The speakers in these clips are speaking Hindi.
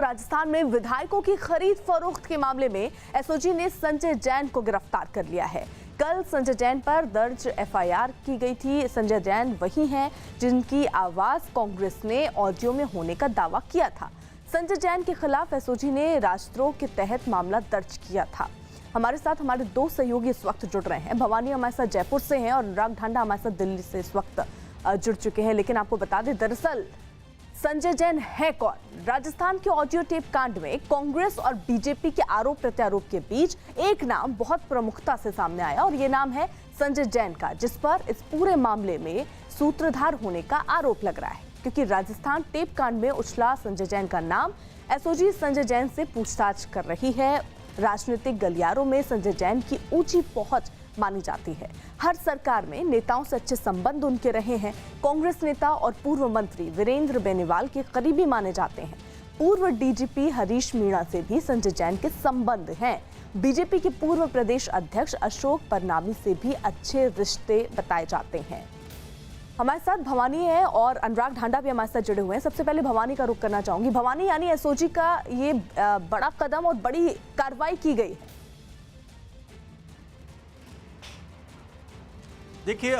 राजस्थान में विधायकों की खरीद फरोख्त के मामले में एसओजी ने संजय जैन को गिरफ्तार कर लिया है। कल संजय जैन पर दर्ज एफआईआर की गई थी। संजय जैन वही हैं जिनकी आवाज कांग्रेस ने ऑडियो में होने का दावा किया था। संजय जैन के खिलाफ एसओजी ने राजद्रोह के तहत मामला दर्ज किया था। हमारे साथ हमारे दो सहयोगी इस वक्त जुड़ रहे हैं। भवानी हमारे साथ जयपुर से हैं और अनुराग ढांडा हमारे साथ दिल्ली से इस वक्त जुड़ चुके हैं। लेकिन आपको बता दें, दरअसल संजय जैन है कौन? राजस्थान के ऑडियो टेप कांड में कांग्रेस और बीजेपी के आरोप प्रत्यारोप के बीच एक नाम बहुत प्रमुखता से सामने आया और ये नाम है संजय जैन का, जिस पर इस पूरे मामले में सूत्रधार होने का आरोप लग रहा है। क्योंकि राजस्थान टेप कांड में उछला संजय जैन का नाम, एसओजी संजय जैन से पूछताछ कर रही है। राजनीतिक गलियारों में संजय जैन की ऊंची पहुंच मानी जाती है। हर सरकार में नेताओं से अच्छे संबंध उनके रहे हैं। कांग्रेस नेता और पूर्व मंत्री वीरेंद्र बेनीवाल के करीबी माने जाते हैं। पूर्व डीजीपी हरीश मीणा से भी संजय जैन के संबंध हैं। बीजेपी के पूर्व प्रदेश अध्यक्ष अशोक परनामी से भी अच्छे रिश्ते बताए जाते हैं। हमारे साथ भवानी है और अनुराग ढांडा भी हमारे साथ जुड़े हुए हैं। सबसे पहले भवानी का रुख करना चाहूंगी। भवानी, यानी एसओजी का ये बड़ा कदम और बड़ी कार्रवाई की गई है। देखिए,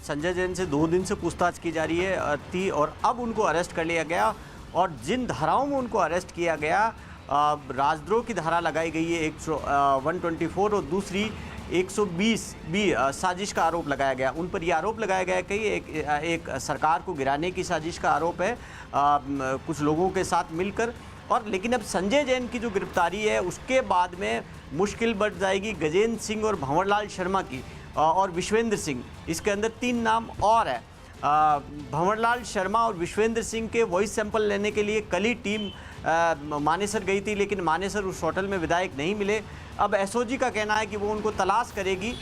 संजय जैन से 2 दिन से पूछताछ की जा रही थी और अब उनको अरेस्ट कर लिया गया। और जिन धाराओं में उनको अरेस्ट किया गया, राजद्रोह की धारा लगाई गई है 124 और दूसरी 120 भी साजिश का आरोप लगाया गया। उन पर यह आरोप लगाया गया कि एक सरकार को गिराने की साजिश का आरोप है कुछ लोगों के साथ मिलकर। और लेकिन अब संजय जैन की जो गिरफ्तारी है उसके बाद में मुश्किल बढ़ जाएगी गजेंद्र सिंह और भंवरलाल शर्मा की और विश्वेंद्र सिंह। इसके अंदर 3 नाम और है। भंवरलाल शर्मा और विश्वेंद्र सिंह के वॉइस सैंपल लेने के लिए कल ही टीम मानेसर गई थी, लेकिन मानेसर उस होटल में विधायक नहीं मिले। अब एसओजी का कहना है कि वो उनको तलाश करेगी,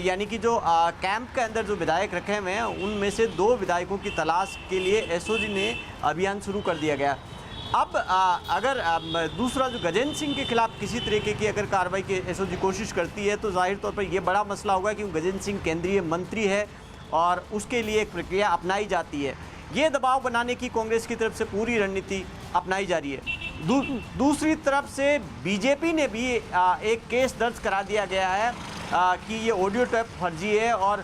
यानी कि जो कैंप के अंदर जो विधायक रखे हुए हैं उनमें से 2 विधायकों की तलाश के लिए एसओजी ने अभियान शुरू कर दिया गया। अब अगर दूसरा जो गजेंद्र सिंह के खिलाफ किसी तरीके की अगर कार्रवाई की एसओजी कोशिश करती है तो जाहिर तौर पर यह बड़ा मसला होगा, क्योंकि गजेंद्र सिंह केंद्रीय मंत्री है और उसके लिए एक प्रक्रिया अपनाई जाती है। ये दबाव बनाने की कांग्रेस की तरफ से पूरी रणनीति अपनाई जा रही है। दूसरी तरफ से बीजेपी ने भी एक केस दर्ज करा दिया गया है कि ये ऑडियो टेप फर्जी है और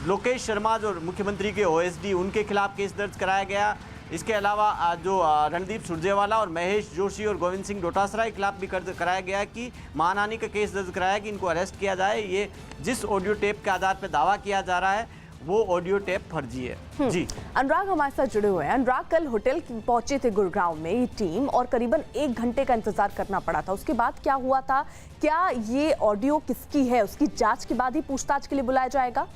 लोकेश शर्मा जो मुख्यमंत्री के ओएसडी उनके खिलाफ केस दर्ज कराया गया। इसके अलावा जो रणदीप सुरजेवाला और महेश जोशी और गोविंद सिंह डोटासरा के खिलाफ भी कराया गया कि मानहानि का केस दर्ज कराया कि इनको अरेस्ट किया जाए। ये जिस ऑडियो टेप के आधार पर दावा किया जा रहा है वो ऑडियो टेप फर्जी है। जी अनुराग हमारे साथ जुड़े हुए हैं। अनुराग, कल होटल पहुंचे थे गुड़गांव में ये टीम और करीबन 1 घंटे का इंतजार करना पड़ा था। उसके बाद क्या हुआ था? क्या ये ऑडियो किसकी है उसकी जांच के बाद ही पूछताछ के लिए बुलाया जाएगा?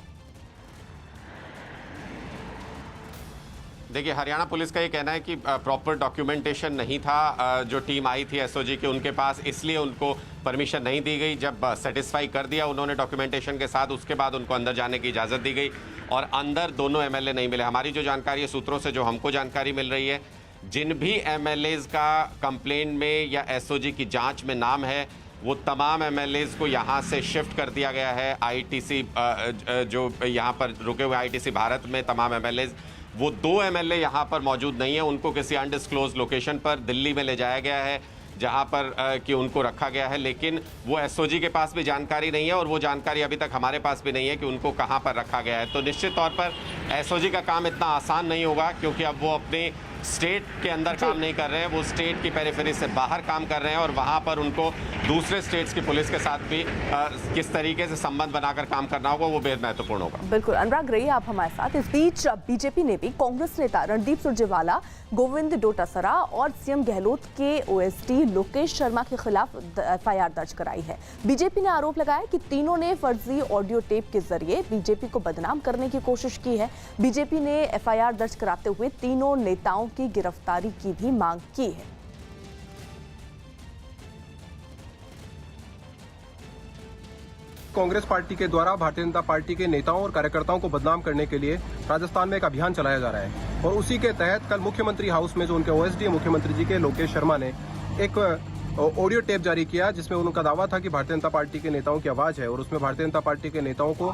देखिए, हरियाणा पुलिस का ये कहना है कि प्रॉपर डॉक्यूमेंटेशन नहीं था जो टीम आई थी एसओजी के उनके पास, इसलिए उनको परमिशन नहीं दी गई। जब सेटिस्फाई कर दिया उन्होंने डॉक्यूमेंटेशन के साथ, उसके बाद उनको अंदर जाने की इजाज़त दी गई और अंदर दोनों एमएलए नहीं मिले। हमारी जो जानकारी है सूत्रों से जो हमको जानकारी मिल रही है, जिन भी एमएलएज का कंप्लेन में या एसओजी की जाँच में नाम है वो तमाम एमएलएज को यहाँ से शिफ्ट कर दिया गया है। आईटीसी जो यहाँ पर रुके हुए आईटीसी भारत में तमाम एमएलएज, वो 2 एमएलए यहाँ पर मौजूद नहीं है। उनको किसी अनडिस्क्लोज लोकेशन पर दिल्ली में ले जाया गया है जहाँ पर कि उनको रखा गया है, लेकिन वो एसओजी के पास भी जानकारी नहीं है और वो जानकारी अभी तक हमारे पास भी नहीं है कि उनको कहाँ पर रखा गया है। तो निश्चित तौर पर एसओजी का काम इतना आसान नहीं होगा, क्योंकि अब वो अपने स्टेट के अंदर काम नहीं कर रहे हैं, वो स्टेट की पेरिफेरी से बाहर काम कर रहे हैं और वहाँ पर उनको दूसरे स्टेट्स की पुलिस के साथ भी किस तरीके से संबंध बनाकर काम करना होगा वो बेहद महत्वपूर्ण होगा। बिल्कुल अनुराग, रहिए आप हमारे साथ। इस बीच बीजेपी ने भी कांग्रेस नेता रणदीप सुरजेवाला, गोविंद डोटासरा और सीएम गहलोत के ओएसडी लोकेश शर्मा के खिलाफ एफआईआर दर्ज कराई है। बीजेपी ने आरोप लगाया कि तीनों ने फर्जी ऑडियो टेप के जरिए बीजेपी को बदनाम करने की कोशिश की है। बीजेपी ने एफआईआर दर्ज कराते हुए तीनों नेताओं की गिरफ्तारी की भी मांग की है। कांग्रेस पार्टी के द्वारा भारतीय जनता पार्टी के नेताओं और कार्यकर्ताओं को बदनाम करने के लिए राजस्थान में एक अभियान चलाया जा रहा है और उसी के तहत कल मुख्यमंत्री हाउस में जो उनके ओएसडी मुख्यमंत्री जी के लोकेश शर्मा ने एक ऑडियो टेप जारी किया, जिसमें उनका दावा था कि भारतीय जनता पार्टी के नेताओं की आवाज है और उसमें भारतीय जनता पार्टी के नेताओं को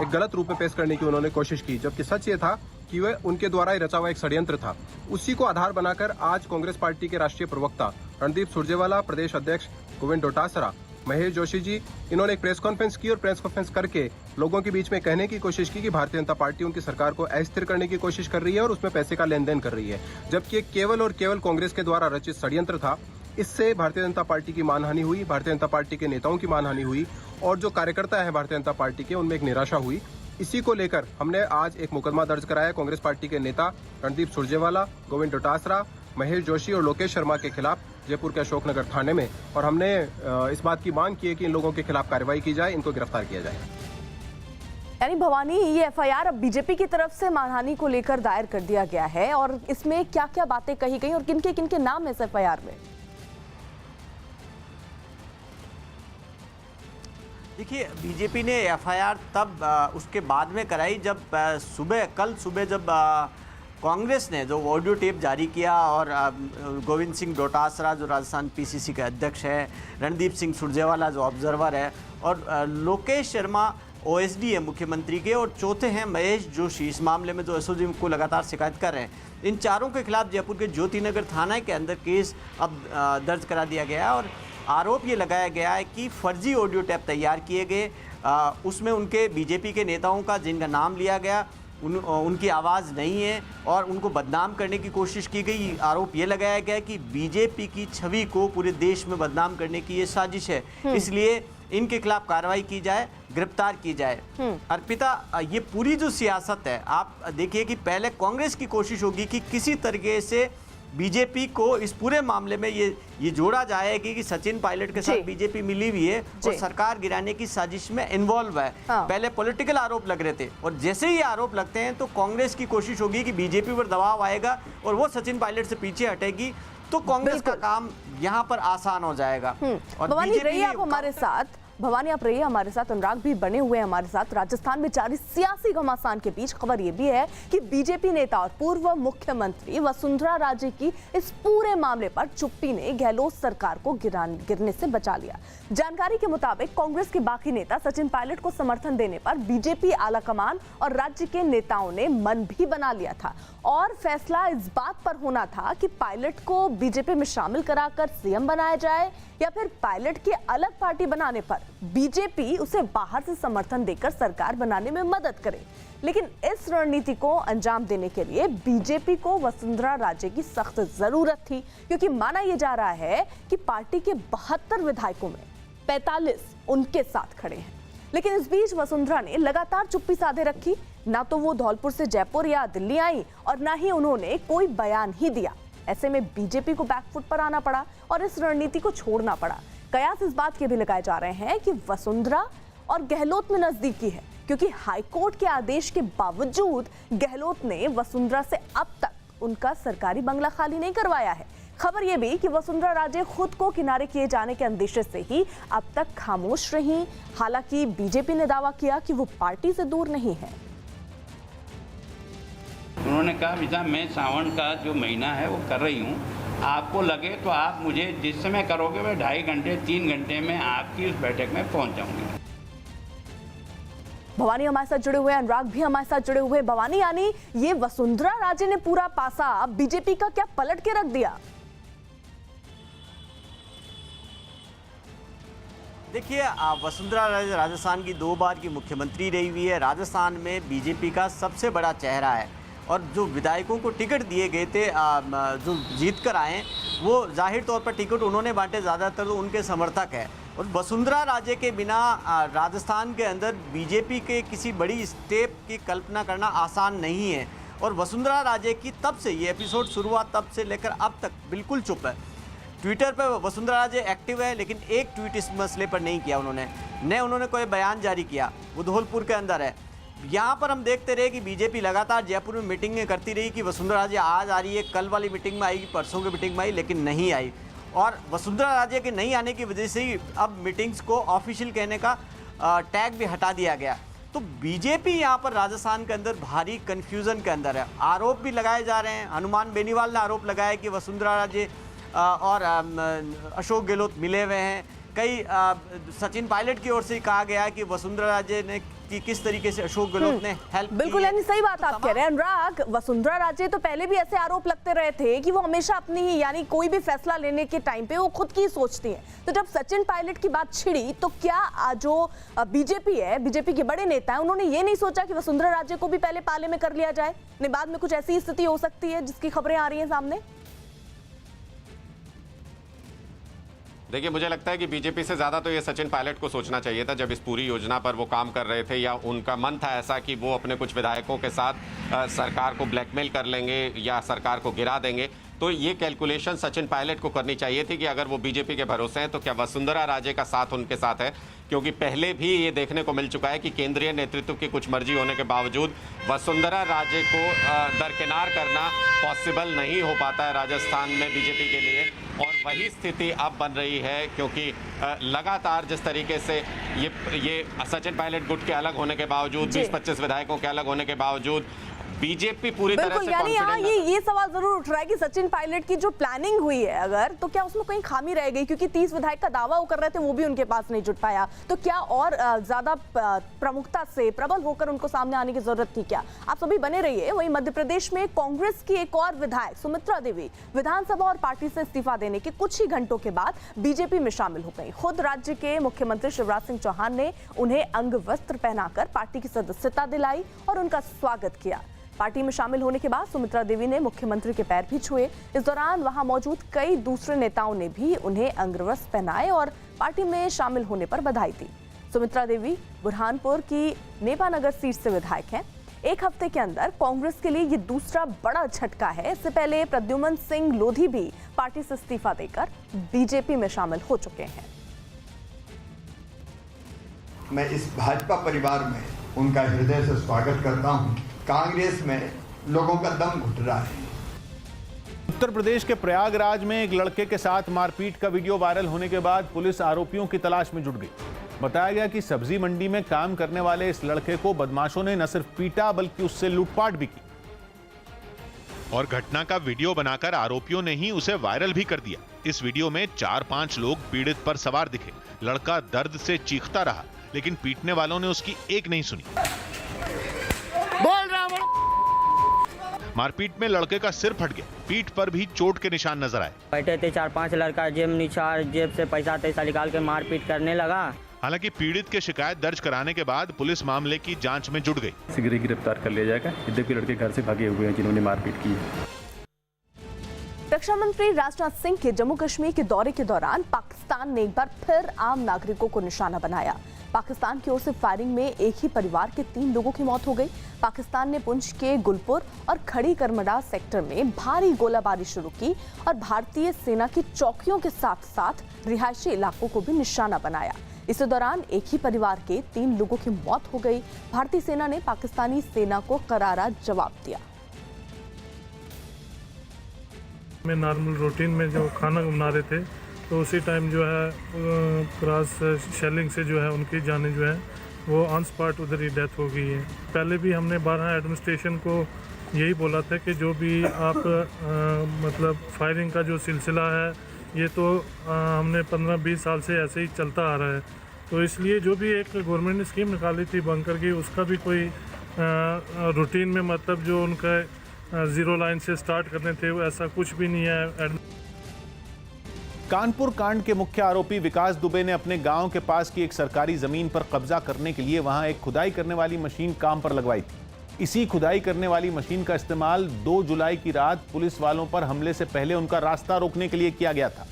एक गलत रूप में पेश करने की उन्होंने कोशिश की, जबकि सच ये था कि वह उनके द्वारा ही रचा हुआ एक षड्यंत्र था। उसी को आधार बनाकर आज कांग्रेस पार्टी के राष्ट्रीय प्रवक्ता रणदीप सुरजेवाला, प्रदेश अध्यक्ष गोविंद डोटासरा, महेश जोशी जी, इन्होंने एक प्रेस कॉन्फ्रेंस की और प्रेस कॉन्फ्रेंस करके लोगों के बीच में कहने की कोशिश की कि भारतीय जनता पार्टी उनकी सरकार को अस्थिर करने की कोशिश कर रही है और उसमें पैसे का लेन देन कर रही है, जबकि ये केवल और केवल कांग्रेस के द्वारा रचित षड्यंत्र था। इससे भारतीय जनता पार्टी की मानहानि हुई, भारतीय जनता पार्टी के नेताओं की मानहानि हुई और जो कार्यकर्ता है भारतीय जनता पार्टी के, उनमें एक निराशा हुई। इसी को लेकर हमने आज एक मुकदमा दर्ज कराया कांग्रेस पार्टी के नेता रणदीप सुरजेवाला, गोविंद डोटासरा, महेश जोशी और लोकेश शर्मा के खिलाफ जयपुर के अशोकनगर थाने में, और हमने इस बात की मांग की है कि इन लोगों के खिलाफ कार्रवाई की जाए, इनको गिरफ्तार किया जाए। यानी भवानी, ये एफआईआर अब बीजेपी की तरफ से मानहानि को लेकर दायर कर दिया गया है और इसमें क्या क्या बातें कही गई और किनके किनके नाम है इस एफआईआर में? देखिए, बीजेपी ने एफआईआर तब उसके बाद में कराई जब कल सुबह जब कांग्रेस ने जो ऑडियो टेप जारी किया और गोविंद सिंह डोटासरा जो राजस्थान पीसीसी के अध्यक्ष है, रणदीप सिंह सुरजेवाला जो ऑब्जर्वर है और लोकेश शर्मा ओएसडी है मुख्यमंत्री के, और चौथे हैं महेश जोशी इस मामले में जो एसओजी को लगातार शिकायत कर रहे हैं। इन चारों के खिलाफ जयपुर के ज्योतिनगर थाना के अंदर केस अब दर्ज करा दिया गया है और आरोप ये लगाया गया है कि फर्जी ऑडियो टेप तैयार किए गए, उसमें उनके बीजेपी के नेताओं का जिनका नाम लिया गया उनकी आवाज़ नहीं है और उनको बदनाम करने की कोशिश की गई। आरोप ये लगाया गया कि बीजेपी की छवि को पूरे देश में बदनाम करने की ये साजिश है, इसलिए इनके खिलाफ कार्रवाई की जाए, गिरफ्तार की जाए। अर्पिता, ये पूरी जो सियासत है, आप देखिए कि पहले कांग्रेस की कोशिश होगी कि किसी तरीके से बीजेपी को इस पूरे मामले में ये जोड़ा जाए कि सचिन पायलट के साथ बीजेपी मिली हुई है और सरकार गिराने की साजिश में इन्वॉल्व है। पहले पॉलिटिकल आरोप लग रहे थे और जैसे ही आरोप लगते हैं तो कांग्रेस की कोशिश होगी कि बीजेपी पर दबाव आएगा और वो सचिन पायलट से पीछे हटेगी तो कांग्रेस का काम यहाँ पर आसान हो जाएगा। और भवानी रहिए आप हमारे साथ, भवानी आप रहिए हमारे साथ, अनुराग भी बने हुए हैं हमारे साथ। राजस्थान में जारी सियासी घमासान के बीच खबर यह भी है कि बीजेपी नेता और पूर्व मुख्यमंत्री वसुंधरा राजे की इस पूरे मामले पर चुप्पी ने गहलोत सरकार को गिरने से बचा लिया। जानकारी के मुताबिक कांग्रेस के बाकी नेता सचिन पायलट को समर्थन देने पर बीजेपी आलाकमान और राज्य के नेताओं ने मन भी बना लिया था और फैसला इस बात पर होना था कि पायलट को बीजेपी में शामिल कराकर सीएम बनाया जाए या फिर पायलट की अलग पार्टी बनाने पर बीजेपी उसे बाहर से समर्थन देकर सरकार बनाने में मदद करे। लेकिन इस रणनीति को अंजाम देने के लिए बीजेपी को वसुंधरा राजे की सख्त जरूरत थी, क्योंकि माना यह जा रहा है कि पार्टी के 72 विधायकों में 45 उनके साथ खड़े हैं। लेकिन इस बीच वसुंधरा ने लगातार चुप्पी साधे रखी, ना तो वो धौलपुर से जयपुर या दिल्ली आई और ना ही उन्होंने कोई बयान ही दिया। ऐसे में बीजेपी को बैकफुट पर आना पड़ा और इस रणनीति को छोड़ना पड़ा। कयास इस बात के भी लगाए जा रहे हैं कि वसुंधरा और गहलोत में नजदीकी है, क्योंकि हाईकोर्ट के आदेश के बावजूद गहलोत ने वसुंधरा से अब तक उनका सरकारी बंगला खाली नहीं करवाया है। खबर यह भी कि वसुंधरा राजे खुद को किनारे किए जाने के अंदेशे से ही अब तक खामोश रही। हालांकि बीजेपी ने दावा किया कि वो पार्टी से दूर नहीं है। उन्होंने कहा विदा मैं सावन का जो महीना है वो कर रही हूँ, आपको लगे तो आप मुझे जिस समय करोगे मैं 2.5 घंटे 3 घंटे में आपकी उस बैठक में पहुँच जाऊँगी। भवानी हमारे साथ जुड़े हुए, अनुराग भी हमारे साथ जुड़े हुए। भवानी, यानी ये वसुंधरा राजे ने पूरा पासा बीजेपी का क्या पलट के रख दिया? देखिए, वसुंधरा राजे राजस्थान की 2 बार की मुख्यमंत्री रही हुई है, राजस्थान में बीजेपी का सबसे बड़ा चेहरा है और जो विधायकों को टिकट दिए गए थे जो जीत कर आए वो जाहिर तौर पर टिकट उन्होंने बांटे, ज़्यादातर तो उनके समर्थक है। और वसुंधरा राजे के बिना राजस्थान के अंदर बीजेपी के किसी बड़ी स्टेप की कल्पना करना आसान नहीं है। और वसुंधरा राजे की तब से ये एपिसोड शुरू हुआ तब से लेकर अब तक बिल्कुल चुप है। ट्विटर पर वसुंधरा राजे एक्टिव है लेकिन एक ट्वीट इस मसले पर नहीं किया उन्होंने कोई बयान जारी किया। वो धौलपुर के अंदर है। यहाँ पर हम देखते रहे कि बीजेपी लगातार जयपुर में मीटिंगें करती रही कि वसुंधरा राजे आज आ रही है, कल वाली मीटिंग में आएगी, परसों की मीटिंग में आई, लेकिन नहीं आई। और वसुंधरा राजे के नहीं आने की वजह से ही अब मीटिंग्स को ऑफिशियल कहने का टैग भी हटा दिया गया। तो बीजेपी यहाँ पर राजस्थान के अंदर भारी कन्फ्यूज़न के अंदर है। आरोप भी लगाए जा रहे हैं। हनुमान बेनीवाल ने आरोप लगाया कि वसुंधरा राजे और अशोक गहलोत मिले हुए हैं। कई सचिन पायलट की ओर से कहा गया कि वसुंधरा राजे ने कि किस तरीके से अशोक गहलोत ने हेल्प बिल्कुल, यानी सही बात आप कह रहे हैं अनुराग। वसुंधरा राजे तो पहले भी ऐसे आरोप लगते रहे थे कि वो हमेशा अपनी ही, यानी कोई भी फैसला लेने के टाइम पे वो खुद की सोचती हैं। तो जब सचिन पायलट की बात छिड़ी तो क्या जो बीजेपी है, बीजेपी के बड़े नेता हैं, उन्होंने ये नहीं सोचा कि वसुंधरा राजे को भी पहले पाले में कर लिया जाए? नहीं, बाद में कुछ ऐसी स्थिति हो सकती है जिसकी खबरें आ रही हैं सामने। देखिए, मुझे लगता है कि बीजेपी से ज़्यादा तो ये सचिन पायलट को सोचना चाहिए था जब इस पूरी योजना पर वो काम कर रहे थे, या उनका मन था ऐसा कि वो अपने कुछ विधायकों के साथ सरकार को ब्लैकमेल कर लेंगे या सरकार को गिरा देंगे। तो ये कैलकुलेशन सचिन पायलट को करनी चाहिए थी कि अगर वो बीजेपी के भरोसे हैं तो क्या वसुंधरा राजे का साथ उनके साथ है, क्योंकि पहले भी ये देखने को मिल चुका है कि केंद्रीय नेतृत्व की कुछ मर्जी होने के बावजूद वसुंधरा राजे को दरकिनार करना पॉसिबल नहीं हो पाता है राजस्थान में बीजेपी के लिए। और वही स्थिति अब बन रही है, क्योंकि लगातार जिस तरीके से ये सचिन पायलट गुट के अलग होने के बावजूद, 20-25 विधायकों के अलग होने के बावजूद बीजेपी पूरी तरह से यानी यहाँ कॉन्फिडेंट ये सवाल जरूर उठ रहा है कि सचिन पायलट की जो प्लानिंग हुई है अगर, तो क्या उसमें कहीं खामी रह गई? क्योंकि 30 विधायक का दावा वो कर रहे थे, वो भी उनके पास नहीं जुट पाया। तो क्या और ज्यादा प्रमुखता से प्रबल होकर उनको सामने आने की जरूरत थी क्या? आप सभी बने रहिए। वहीं मध्य प्रदेश में कांग्रेस की एक और विधायक सुमित्रा देवी विधानसभा और पार्टी से इस्तीफा देने के कुछ ही घंटों के बाद बीजेपी में शामिल हो गई। खुद राज्य के मुख्यमंत्री शिवराज सिंह चौहान ने उन्हें अंग वस्त्र पहनाकर पार्टी की सदस्यता दिलाई और उनका स्वागत किया। पार्टी में शामिल होने के बाद सुमित्रा देवी ने मुख्यमंत्री के पैर भी छुए। इस दौरान वहां मौजूद कई दूसरे नेताओं ने भी उन्हें अंगवस्त्र पहनाए और पार्टी में शामिल होने पर बधाई दी। सुमित्रा देवी बुरहानपुर की नेपानगर सीट से विधायक हैं। एक हफ्ते के अंदर कांग्रेस के लिए ये दूसरा बड़ा झटका है। इससे पहले प्रद्युमन सिंह लोधी भी पार्टी से इस्तीफा देकर बीजेपी में शामिल हो चुके हैं। मैं इस भाजपा परिवार में उनका हृदय से स्वागत करता हूं। कांग्रेस में लोगों का दम घुट रहा है। उत्तर प्रदेश के प्रयागराज में एक लड़के के साथ मारपीट का वीडियो वायरल होने के बाद पुलिस आरोपियों की तलाश में जुट गई। बताया गया कि सब्जी मंडी में काम करने वाले इस लड़के को बदमाशों ने न सिर्फ पीटा बल्कि उससे लूटपाट भी की और घटना का वीडियो बनाकर आरोपियों ने ही उसे वायरल भी कर दिया। इस वीडियो में 4-5 लोग पीड़ित पर सवार दिखे। लड़का दर्द से चीखता रहा, लेकिन पीटने वालों ने उसकी एक नहीं सुनी। मारपीट में लड़के का सिर फट गया, पीठ पर भी चोट के निशान नजर आए। बैठे थे 4-5 लड़का जेब से पैसा तैसा निकाल के मारपीट करने लगा। हालांकि पीड़ित के शिकायत दर्ज कराने के बाद पुलिस मामले की जांच में जुट गई। शीघ्र गिरफ्तार कर लिया जाएगा। यद्यपि लड़के घर से भागे हुए हैं जिन्होंने मारपीट की है। रक्षा मंत्री राजनाथ सिंह के जम्मू कश्मीर के दौरे के दौरान पाकिस्तान ने एक बार फिर आम नागरिकों को निशाना बनाया। पाकिस्तान की ओर से फायरिंग में एक ही परिवार के 3 लोगों की मौत हो गई। पाकिस्तान ने पुंछ के गुलपुर और खड़ी करमडा सेक्टर में भारी गोलाबारी शुरू की और भारतीय सेना की चौकियों के साथ साथ रिहायशी इलाकों को भी निशाना बनाया। इस दौरान एक ही परिवार के 3 लोगों की मौत हो गई। भारतीय सेना ने पाकिस्तानी सेना को करारा जवाब दिया। में नॉर्मल रूटीन में जो खाना बना रहे थे तो उसी टाइम जो है क्रॉस शेलिंग से जो है उनकी जाने जो है वो ऑन स्पॉट उधर ही डेथ हो गई है। पहले भी हमने 12 एडमिनिस्ट्रेशन को यही बोला था कि जो भी आप मतलब फायरिंग का जो सिलसिला है ये तो हमने 15-20 साल से ऐसे ही चलता आ रहा है। तो इसलिए जो भी एक गवर्नमेंट ने स्कीम निकाली थी बंकर की, उसका भी कोई रूटीन में मतलब जो उनका 0 लाइन से स्टार्ट करने थे वो ऐसा कुछ भी नहीं है। कानपुर कांड के मुख्य आरोपी विकास दुबे ने अपने गांव के पास की एक सरकारी जमीन पर कब्जा करने के लिए वहां एक खुदाई करने वाली मशीन काम पर लगवाई थी। इसी खुदाई करने वाली मशीन का इस्तेमाल 2 जुलाई की रात पुलिस वालों पर हमले से पहले उनका रास्ता रोकने के लिए किया गया था।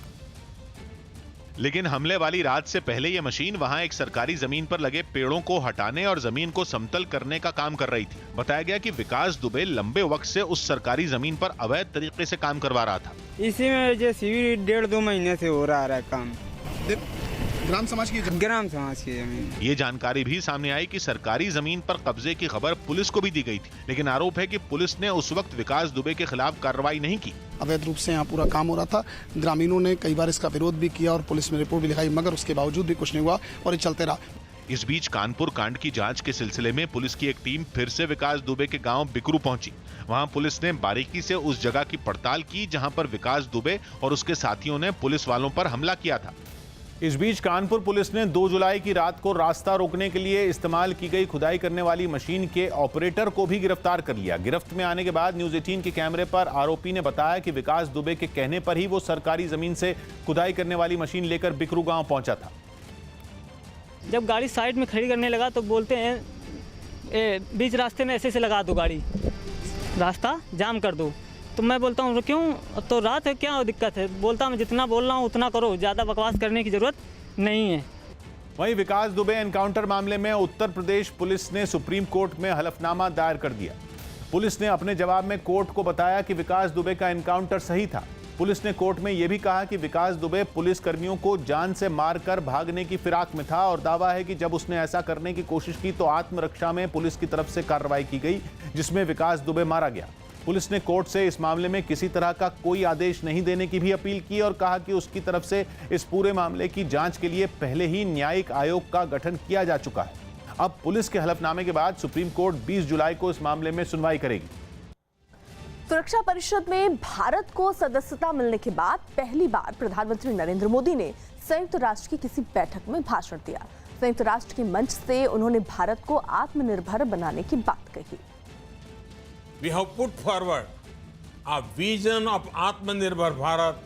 लेकिन हमले वाली रात से पहले यह मशीन वहां एक सरकारी जमीन पर लगे पेड़ों को हटाने और जमीन को समतल करने का काम कर रही थी। बताया गया कि विकास दुबे लंबे वक्त से उस सरकारी जमीन पर अवैध तरीके से काम करवा रहा था। इसी में जो शिविर 1.5-2 महीने से हो रहा है काम। ग्राम समाज की जमीन। ये जानकारी भी सामने आई कि सरकारी जमीन पर कब्जे की खबर पुलिस को भी दी गई थी, लेकिन आरोप है कि पुलिस ने उस वक्त विकास दुबे के खिलाफ कार्रवाई नहीं की। अवैध रूप से यहाँ पूरा काम हो रहा था। ग्रामीणों ने कई बार इसका विरोध भी किया और पुलिस में रिपोर्ट भी लिखाई, मगर उसके बावजूद भी कुछ नहीं हुआ और ये चलते रहा। इस बीच कानपुर कांड की जांच के सिलसिले में पुलिस की एक टीम फिर से विकास दुबे के गांव बिकरू पहुंची। वहां पुलिस ने बारीकी से उस जगह की पड़ताल की जहां पर विकास दुबे और उसके साथियों ने पुलिस वालों पर हमला किया था। इस बीच कानपुर पुलिस ने 2 जुलाई की रात को रास्ता रोकने के लिए इस्तेमाल की गई खुदाई करने वाली मशीन के ऑपरेटर को भी गिरफ्तार कर लिया। गिरफ्त में आने के बाद न्यूज 18 के कैमरे पर आरोपी ने बताया कि विकास दुबे के कहने पर ही वो सरकारी जमीन से खुदाई करने वाली मशीन लेकर बिकरू गांव पहुंचा था। जब गाड़ी साइड में खड़ी करने लगा तो बोलते हैं बीच रास्ते में ऐसे लगा दो, गाड़ी रास्ता जाम कर दो। तो मैं बोलता हूँ क्यों, तो रात है, क्या दिक्कत है? बोलता मैं जितना बोल रहा हूँ उतना करो, ज़्यादा बकवास करने की ज़रूरत नहीं है। वहीं विकास दुबे एनकाउंटर मामले में उत्तर प्रदेश पुलिस ने सुप्रीम कोर्ट में हलफनामा दायर कर दिया। पुलिस ने अपने जवाब में कोर्ट को बताया कि विकास दुबे का एनकाउंटर सही था। पुलिस ने कोर्ट में यह भी कहा कि विकास दुबे पुलिस कर्मियों को जान से मारकर भागने की फिराक में था और दावा है कि जब उसने ऐसा करने की कोशिश की तो आत्मरक्षा में पुलिस की तरफ से कार्रवाई की गई, जिसमें विकास दुबे मारा गया। पुलिस ने कोर्ट से इस मामले में किसी तरह का कोई आदेश नहीं देने की भी अपील की और कहा कि उसकी तरफ से इस पूरे मामले की जांच के लिए पहले ही न्यायिक आयोग का गठन किया जा चुका है। अब पुलिस के हलफनामे के बाद सुप्रीम कोर्ट 20 जुलाई को इस मामले में सुनवाई करेगी। सुरक्षा परिषद में भारत को सदस्यता मिलने के बाद पहली बार प्रधानमंत्री नरेंद्र मोदी ने संयुक्त राष्ट्र की किसी बैठक में भाषण दिया। संयुक्त राष्ट्र के मंच से उन्होंने भारत को आत्मनिर्भर बनाने की बात कही। We have put forward a vision of Atmanirbhar Bharat,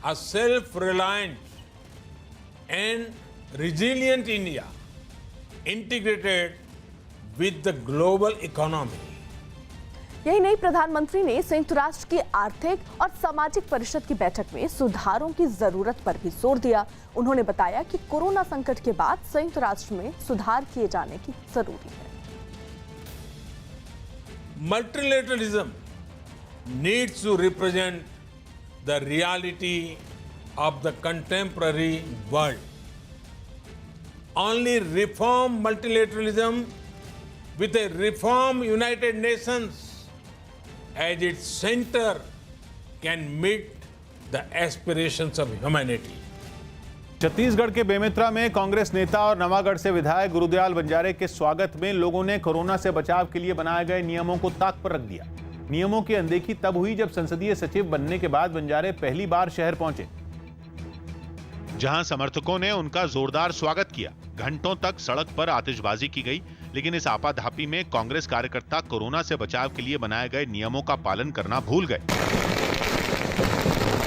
a self-reliant and resilient India, integrated with the global economy. यही नहीं, प्रधानमंत्री ने संयुक्त राष्ट्र की आर्थिक और सामाजिक परिषद की बैठक में सुधारों की जरूरत पर भी जोर दिया। उन्होंने बताया कि कोरोना संकट के बाद संयुक्त राष्ट्र में सुधार किए जाने की जरूरी है। Multilateralism needs to represent the reality of the contemporary world. Only reform multilateralism with a reform United Nations as its center can meet the aspirations of humanity. Chhattisgarh के बेमेतरा में कांग्रेस नेता और नवागढ़ से विधायक गुरुदयाल बंजारे के स्वागत में लोगों ने कोरोना से बचाव के लिए बनाए गए नियमों को ताक पर रख दिया। नियमों की अनदेखी तब हुई जब संसदीय सचिव बनने के बाद बंजारे पहली बार शहर पहुंचे, जहां समर्थकों ने उनका जोरदार स्वागत किया। घंटों तक सड़क पर आतिशबाजी की गई, लेकिन इस आपाधापी में कांग्रेस कार्यकर्ता कोरोना से बचाव के लिए बनाए गए नियमों का पालन करना भूल गए।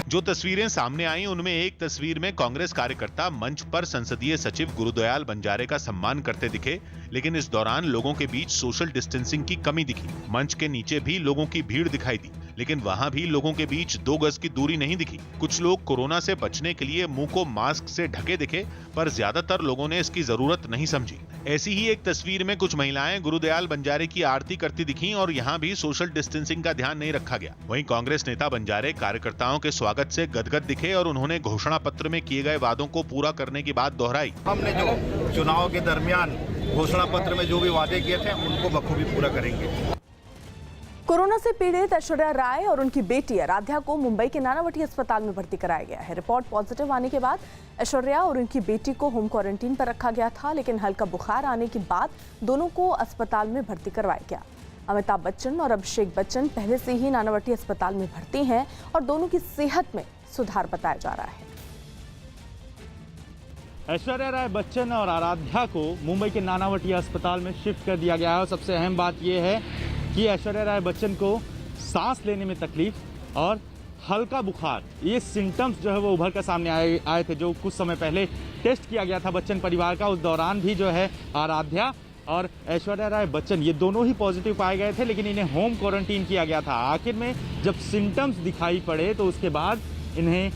जो तस्वीरें सामने आई उनमें एक तस्वीर में कांग्रेस कार्यकर्ता मंच पर संसदीय सचिव गुरुदयाल बंजारे का सम्मान करते दिखे, लेकिन इस दौरान लोगों के बीच सोशल डिस्टेंसिंग की कमी दिखी। मंच के नीचे भी लोगों की भीड़ दिखाई दी, लेकिन वहां भी लोगों के बीच 2 गज की दूरी नहीं दिखी। कुछ लोग कोरोना से बचने के लिए मुंह को मास्क से ढके दिखे, पर ज्यादातर लोगों ने इसकी जरूरत नहीं समझी। ऐसी ही एक तस्वीर में कुछ महिलाएं गुरुदयाल बंजारे की आरती करती दिखी और यहाँ भी सोशल डिस्टेंसिंग का ध्यान नहीं रखा गया। वहीं कांग्रेस नेता बंजारे कार्यकर्ताओं के स्वागत से गदगद दिखे और उन्होंने घोषणा पत्र में किए गए वादों को पूरा करने की बात दोहराई। हमने जो चुनाव के दरमियान घोषणा पत्र में जो भी वादे किए थे उनको बखूबी पूरा करेंगे। कोरोना से पीड़ित ऐश्वर्या राय और उनकी बेटी आराध्या को मुंबई के नानावटी अस्पताल में भर्ती कराया गया है। रिपोर्ट पॉजिटिव आने के बाद ऐश्वर्या और उनकी बेटी को होम क्वारंटीन पर रखा गया था, लेकिन हल्का बुखार आने के बाद दोनों को अस्पताल में भर्ती करवाया गया। अमिताभ बच्चन और अभिषेक बच्चन पहले से ही नानावटी अस्पताल में भर्ती हैं और दोनों की सेहत में सुधार बताया जा रहा है। ऐश्वर्या राय बच्चन और आराध्या को मुंबई के नानावटी अस्पताल में शिफ्ट कर दिया गया है और सबसे अहम बात यह है कि ऐश्वर्या राय बच्चन को सांस लेने में तकलीफ और हल्का बुखार, ये सिम्टम्स जो है वो उभर कर सामने आए थे। जो कुछ समय पहले टेस्ट किया गया था बच्चन परिवार का, उस दौरान भी जो है आराध्या और ऐश्वर्या राय बच्चन ये दोनों ही पॉजिटिव पाए गए थे, लेकिन इन्हें होम क्वारंटीन किया गया था। आखिर में जब सिम्टम्स दिखाई पड़े तो उसके बाद इन्हें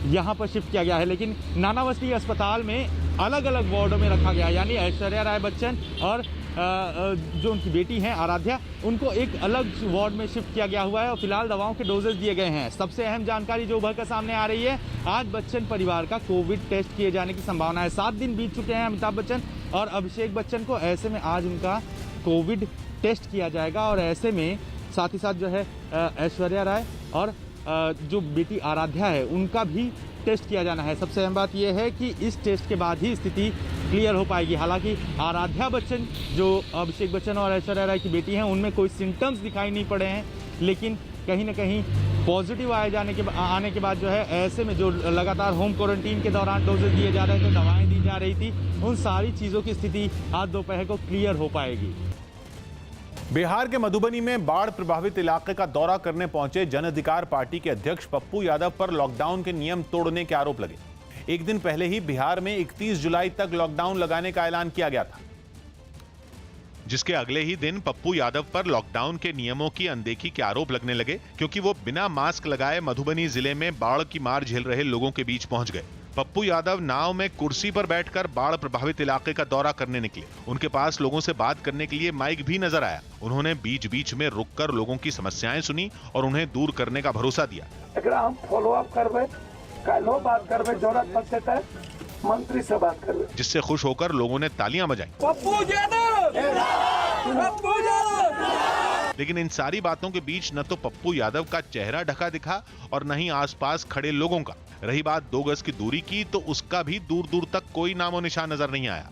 यहाँ पर शिफ्ट किया गया है, लेकिन नानावटी अस्पताल में अलग अलग वार्डों में रखा गया है। यानी ऐश्वर्या राय बच्चन और जो उनकी बेटी हैं आराध्या, उनको एक अलग वार्ड में शिफ्ट किया गया हुआ है और फिलहाल दवाओं के डोजेज दिए गए हैं। सबसे अहम जानकारी जो उभर कर सामने आ रही है, आज बच्चन परिवार का कोविड टेस्ट किए जाने की संभावना है। 7 दिन बीत चुके हैं अमिताभ बच्चन और अभिषेक बच्चन को, ऐसे में आज उनका कोविड टेस्ट किया जाएगा और ऐसे में साथ ही साथ जो है ऐश्वर्या राय और जो बेटी आराध्या है उनका भी टेस्ट किया जाना है। सबसे अहम बात यह है कि इस टेस्ट के बाद ही स्थिति क्लियर हो पाएगी। हालांकि आराध्या बच्चन जो अभिषेक बच्चन और ऐश्वर्या राय की बेटी हैं उनमें कोई सिम्टम्स दिखाई नहीं पड़े हैं, लेकिन कहीं ना कहीं पॉजिटिव आने के बाद जो है ऐसे में जो लगातार होम क्वारंटीन के दौरान डोजेज दिए जा रहे थे, दवाएं दी जा रही थी, उन सारी चीज़ों की स्थिति आज दोपहर को क्लियर हो पाएगी। बिहार के मधुबनी में बाढ़ प्रभावित इलाके का दौरा करने पहुंचे जन अधिकार पार्टी के अध्यक्ष पप्पू यादव पर लॉकडाउन के नियम तोड़ने के आरोप लगे। एक दिन पहले ही बिहार में 31 जुलाई तक लॉकडाउन लगाने का ऐलान किया गया था, जिसके अगले ही दिन पप्पू यादव पर लॉकडाउन के नियमों की अनदेखी के आरोप लगने लगे, क्योंकि वो बिना मास्क लगाए मधुबनी जिले में बाढ़ की मार झेल रहे लोगों के बीच पहुंच गए। पप्पू यादव नाव में कुर्सी पर बैठकर बाढ़ प्रभावित इलाके का दौरा करने निकले। उनके पास लोगों से बात करने के लिए माइक भी नजर आया। उन्होंने बीच बीच में रुककर लोगों की समस्याएं सुनी और उन्हें दूर करने का भरोसा दिया। हम फॉलो अप करबे, कलो बात करबे, जरूरत पड़ते तक मंत्री से बात करबे, जिससे खुश होकर लोगों ने तालियां बजाई। पप्पू यादव, पप्पू यादव। लेकिन इन सारी बातों के बीच न तो पप्पू यादव का चेहरा ढका दिखा और न ही आसपास खड़े लोगों का। रही बात 2 गज की दूरी की, तो उसका भी दूर दूर तक कोई नामो निशान नजर नहीं आया।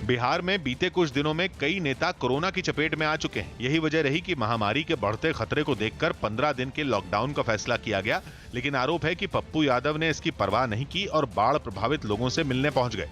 बिहार में बीते कुछ दिनों में कई नेता कोरोना की चपेट में आ चुके हैं। यही वजह रही कि महामारी के बढ़ते खतरे को देखकर 15 दिन के लॉकडाउन का फैसला किया गया। लेकिन आरोप है कि पप्पू यादव ने इसकी परवाह नहीं की और बाढ़ प्रभावित लोगों से मिलने पहुंच गए।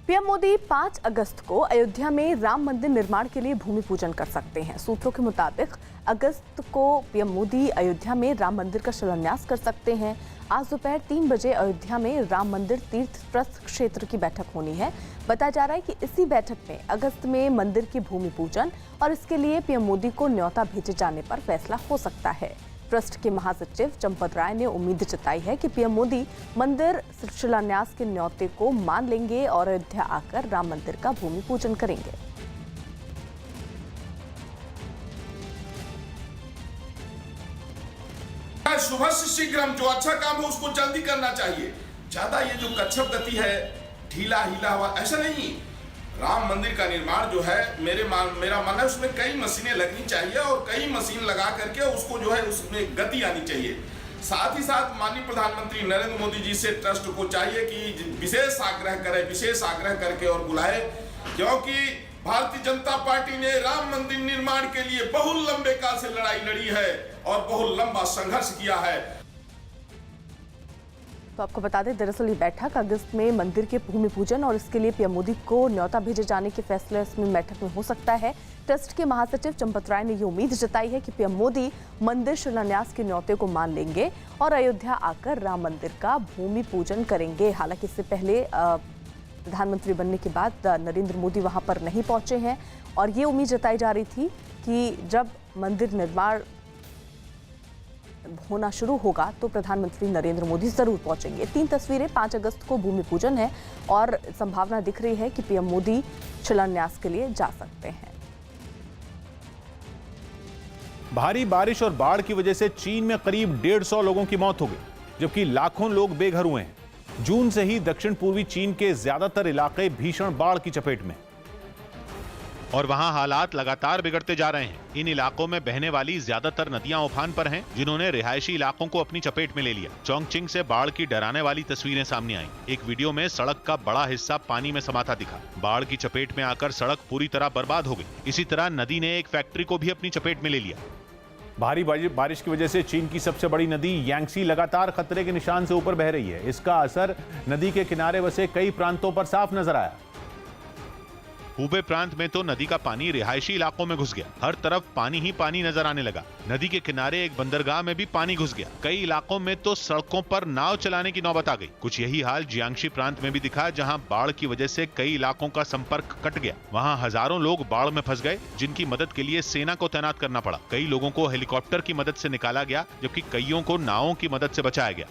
पीएम मोदी 5 अगस्त को अयोध्या में राम मंदिर निर्माण के लिए भूमि पूजन कर सकते हैं। सूत्रों के मुताबिक अगस्त को पीएम मोदी अयोध्या में राम मंदिर का शिलान्यास कर सकते हैं। आज दोपहर 3 बजे अयोध्या में राम मंदिर तीर्थ ट्रस्ट क्षेत्र की बैठक होनी है। बताया जा रहा है कि इसी बैठक में अगस्त में मंदिर की भूमि पूजन और इसके लिए पीएम मोदी को न्योता भेजे जाने पर फैसला हो सकता है। ट्रस्ट के महासचिव चंपत राय ने उम्मीद जताई है कि पीएम मोदी मंदिर शिलान्यास के न्योते को मान लेंगे और अयोध्या आकर राम मंदिर का भूमि पूजन करेंगे। शुभ शीघ्रम, जो अच्छा काम हो उसको जल्दी करना चाहिए। ज्यादा ये जो कच्छप गति है, ढीला हिला हुआ, ऐसा नहीं। राम मंदिर का निर्माण जो है मेरा मानना है उसमें कई मशीनें लगनी चाहिए और कई मशीन लगा करके उसको जो है उसमें गति आनी चाहिए। साथ ही साथ माननीय प्रधानमंत्री नरेंद्र मोदी जी से ट्रस्ट को चाहिए कि विशेष आग्रह करके और बुलाए, क्योंकि भारतीय जनता पार्टी ने राम मंदिर निर्माण के लिए बहुत लंबे काल से लड़ाई लड़ी है और बहुत लंबा संघर्ष किया है। तो आपको बता दें, दरअसल ये बैठक अगस्त में मंदिर के भूमि पूजन और इसके लिए पीएम मोदी को न्योता भेजे जाने के फैसले इसमें बैठक में हो सकता है। ट्रस्ट के महासचिव चंपत राय ने ये उम्मीद जताई है कि पीएम मोदी मंदिर शिलान्यास के न्योते को मान लेंगे और अयोध्या आकर राम मंदिर का भूमि पूजन करेंगे। हालांकि इससे पहले प्रधानमंत्री बनने के बाद नरेंद्र मोदी वहां पर नहीं पहुंचे हैं और ये उम्मीद जताई जा रही थी कि जब मंदिर निर्माण होना शुरू होगा तो प्रधानमंत्री नरेंद्र मोदी जरूर पहुंचेंगे। 3 तस्वीरें, 5 अगस्त को भूमि पूजन है और संभावना दिख रही है कि पीएम मोदी शिलान्यास के लिए जा सकते हैं। भारी बारिश और बाढ़ की वजह से चीन में करीब 150 लोगों की मौत हो गई, जबकि लाखों लोग बेघर हुए हैं। जून से ही दक्षिण पूर्वी चीन के ज्यादातर इलाके भीषण बाढ़ की चपेट में और वहां हालात लगातार बिगड़ते जा रहे हैं। इन इलाकों में बहने वाली ज्यादातर नदियां उफान पर हैं, जिन्होंने रिहायशी इलाकों को अपनी चपेट में ले लिया। चोंगचिंग से बाढ़ की डराने वाली तस्वीरें सामने आईं। एक वीडियो में सड़क का बड़ा हिस्सा पानी में समाता दिखा। बाढ़ की चपेट में आकर सड़क पूरी तरह बर्बाद हो गई। इसी तरह नदी ने एक फैक्ट्री को भी अपनी चपेट में ले लिया। भारी बारिश की वजह से चीन की सबसे बड़ी नदी यांगसी लगातार खतरे के निशान से ऊपर बह रही है। इसका असर नदी के किनारे बसे कई प्रांतों पर साफ नजर आया। हूबे प्रांत में तो नदी का पानी रिहायशी इलाकों में घुस गया। हर तरफ पानी ही पानी नजर आने लगा। नदी के किनारे एक बंदरगाह में भी पानी घुस गया। कई इलाकों में तो सड़कों पर नाव चलाने की नौबत आ गई। कुछ यही हाल जियांगशी प्रांत में भी दिखा, जहां बाढ़ की वजह से कई इलाकों का संपर्क कट गया। वहां हजारों लोग बाढ़ में फंस गए, जिनकी मदद के लिए सेना को तैनात करना पड़ा। कई लोगों को हेलीकॉप्टर की मदद से निकाला गया, जबकि कईयों को नावों की मदद से बचाया गया।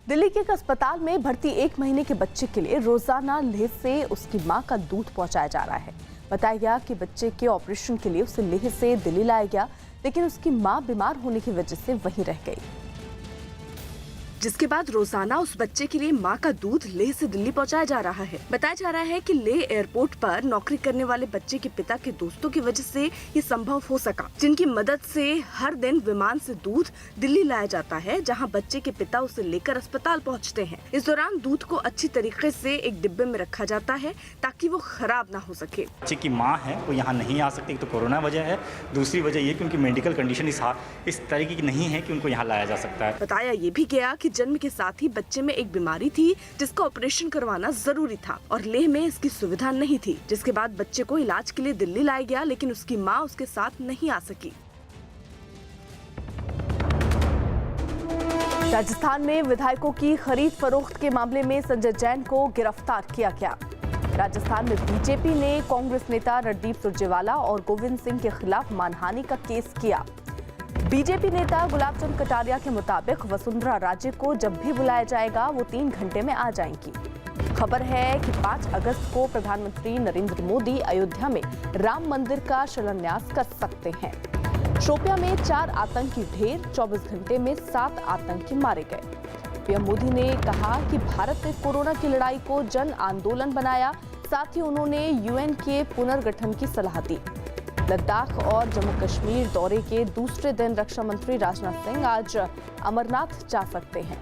दिल्ली के एक अस्पताल में भर्ती 1 महीने के बच्चे के लिए रोजाना लेह से उसकी मां का दूध पहुंचाया जा रहा है। बताया गया कि बच्चे के ऑपरेशन के लिए उसे लेह से दिल्ली लाया गया, लेकिन उसकी मां बीमार होने की वजह से वहीं रह गई। जिसके बाद रोजाना उस बच्चे के लिए मां का दूध लेह से दिल्ली पहुंचाया जा रहा है। बताया जा रहा है कि लेह एयरपोर्ट पर नौकरी करने वाले बच्चे के पिता के दोस्तों की वजह से ये संभव हो सका, जिनकी मदद से हर दिन विमान से दूध दिल्ली लाया जाता है, जहां बच्चे के पिता उसे लेकर अस्पताल पहुंचते हैं। इस दौरान दूध को अच्छी तरीके से एक डिब्बे में रखा जाता है ताकि वो खराब ना हो सके। बच्चे की माँ है वो यहाँ नहीं आ सकती, तो कोरोना वजह है। दूसरी वजह ये कि उनकी मेडिकल कंडीशन इस तरीके की नहीं है कि उनको यहाँ लाया जा सकता है। बताया ये भी गया कि जन्म के साथ ही बच्चे में एक बीमारी थी जिसका ऑपरेशन करवाना जरूरी था और लेह में इसकी सुविधा नहीं थी, जिसके बाद बच्चे को इलाज के लिए दिल्ली लाया गया, लेकिन उसकी माँ उसके साथ नहीं आ सकी। राजस्थान में विधायकों की खरीद फरोख्त के मामले में संजय जैन को गिरफ्तार किया गया। राजस्थान में बीजेपी ने कांग्रेस नेता रणदीप सुरजेवाला और गोविंद सिंह के खिलाफ मानहानि का केस किया। बीजेपी नेता गुलाब चंद कटारिया के मुताबिक वसुंधरा राजे को जब भी बुलाया जाएगा वो 3 घंटे में आ जाएंगी। खबर है कि 5 अगस्त को प्रधानमंत्री नरेंद्र मोदी अयोध्या में राम मंदिर का शिलान्यास कर सकते हैं। शोपियां में 4 आतंकी ढेर, 24 घंटे में 7 आतंकी मारे गए। पीएम मोदी ने कहा कि भारत ने कोरोना की लड़ाई को जन आंदोलन बनाया, साथ ही उन्होंने यूएन के पुनर्गठन की सलाह दी। लद्दाख और जम्मू कश्मीर दौरे के दूसरे दिन रक्षा मंत्री राजनाथ सिंह आज अमरनाथ जा सकते हैं।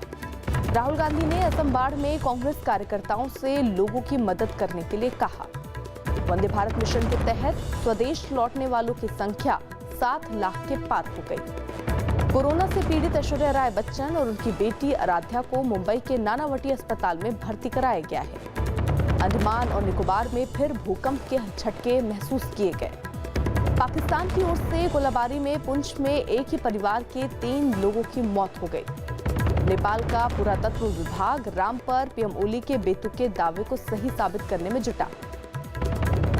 राहुल गांधी ने असम बाढ़ में कांग्रेस कार्यकर्ताओं से लोगों की मदद करने के लिए कहा। वंदे भारत मिशन के तहत स्वदेश लौटने वालों की संख्या 7 लाख के पार हो गई। कोरोना से पीड़ित ऐश्वर्या राय बच्चन और उनकी बेटी आराध्या को मुंबई के नानावटी अस्पताल में भर्ती कराया गया है। अंडमान और निकोबार में फिर भूकंप के झटके महसूस किए गए। पाकिस्तान की ओर से गोलाबारी में पुंछ में एक ही परिवार के 3 लोगों की मौत हो गई। नेपाल का पुरातत्व विभाग राम पर पीएम ओली के बेतुके दावे को सही साबित करने में जुटा।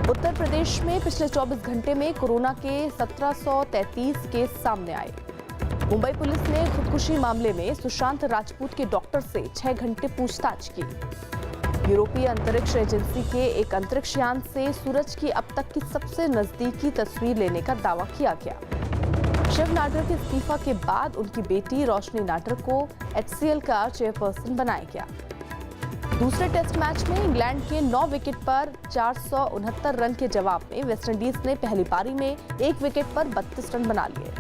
उत्तर प्रदेश में पिछले 24 घंटे में कोरोना के 1733 केस सामने आए। मुंबई पुलिस ने खुदकुशी मामले में सुशांत राजपूत के डॉक्टर से 6 घंटे पूछताछ की। यूरोपीय अंतरिक्ष एजेंसी के एक अंतरिक्ष यान से सूरज की अब तक की सबसे नजदीकी तस्वीर लेने का दावा किया गया। शिव नाडर के इस्तीफा के बाद उनकी बेटी रोशनी नाडर को HCL का चेयरपर्सन बनाया गया। दूसरे टेस्ट मैच में इंग्लैंड के 9 विकेट पर 469 रन के जवाब में वेस्टइंडीज ने पहली पारी में 1 विकेट पर 32 रन बना लिए।